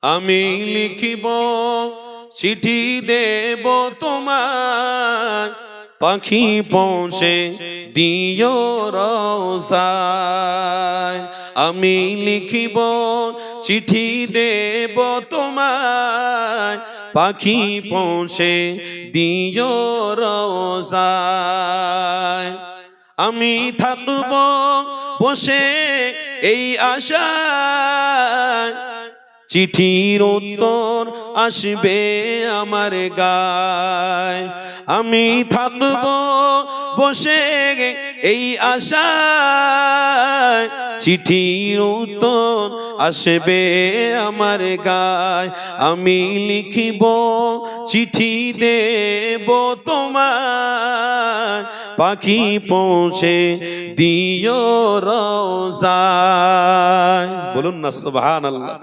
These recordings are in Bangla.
আমি লিখিব চিঠি দেব তোমায়, পাখি পৌঁছে দিও রওসায়। আমি লিখিব চিঠি দেব তোমায়, পাখি পৌঁছে দিও রওসায়। আমি থাকব বসে এই আশায়, চিঠির উত্তর আসবে আমার গায়। আমি থাকব বসে এই আশায়, চিঠির উত্তর আসবে আমার গায়। আমি লিখিব চিঠি দেব তোমায়, পাখি পৌঁছে দিও রওসায়। বলুন না সুবহানাল্লাহ।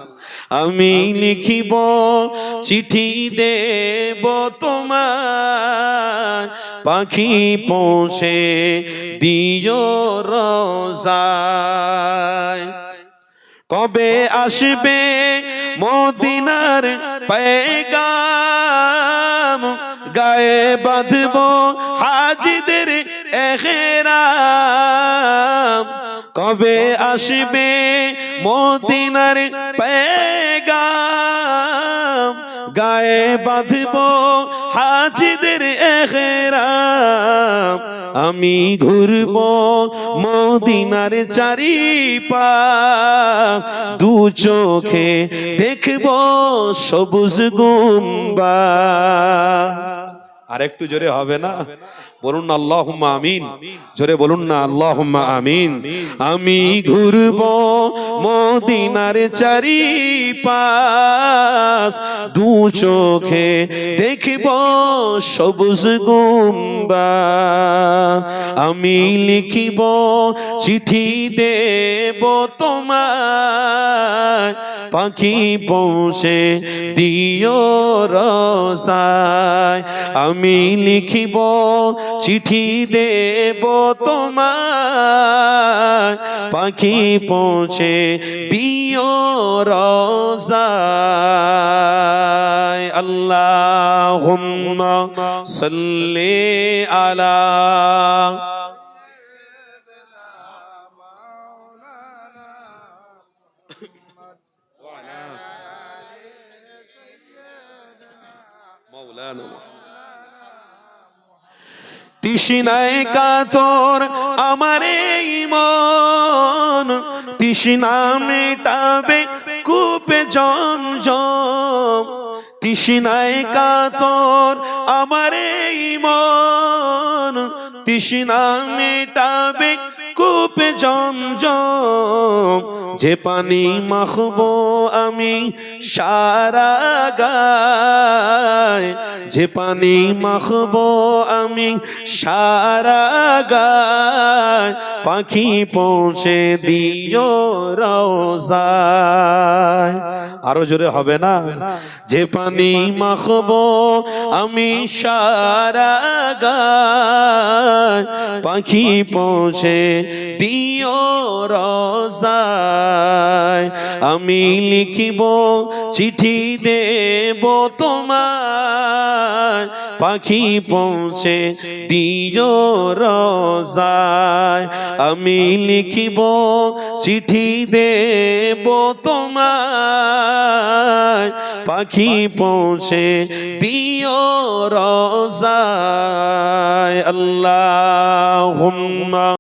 আমি লিখিব চিঠি দেব তোমায়, পাখি পৌঁছে দিও রওসায়। কবে আসবে মদিনার পেগাম, গায়ে বাঁধব হাজিদের এহরাম। কবে আসবে মদিনার পেগাম, গায়ে বাঁধব হাজিদের এহরাম। আমি ঘুরব মদিনার চারিপাশ, দু চোখে দেখব সবুজ গুম্বাদ। আর একটু জোরে হবে না? বলুন না আল্লাহুম্মা আমিন। জোরে বলুন না আল্লাহুম্মা আমিন। আমি ঘুরব মদিনার চারিপাশ, দু চোখে দেখব সবুজ গুম্বাদ। আমি লিখিব চিঠি দেব তোমায়, পাখি পৌঁছে দিও রওসায়। আমি লিখিব চিঠি দেব তোমায়, পাখি পৌঁছে দিও রওসায়। আল্লাহুম্মা সাল্লি আলা মাওলানা। তৃষ্ণায় কাতর আমার এই মন, তৃষ্ণা মেটাবে কূপে জমজম। তৃষ্ণায় কাতর আমার এই মন, তৃষ্ণা মেটাবে কূপে জমজম। যে পানি মাখবো আমি সারা গায়, যে পানি মাখবো আমি সারা গায়, পাখি পৌঁছে দিও রওসায়। আরো জোরে হবে না? যে পানি মাখবো আমি সারা গায়, পাখি পৌঁছে দিও রওসায়। আমি লিখিব চিঠি দেব তোমায়, পাখি পৌঁছে দিও রওসায়। আমি লিখিব চিঠি দেব তোমায়, পাখি পৌঁছে দিও রওসায়। আল্লাহুম্মা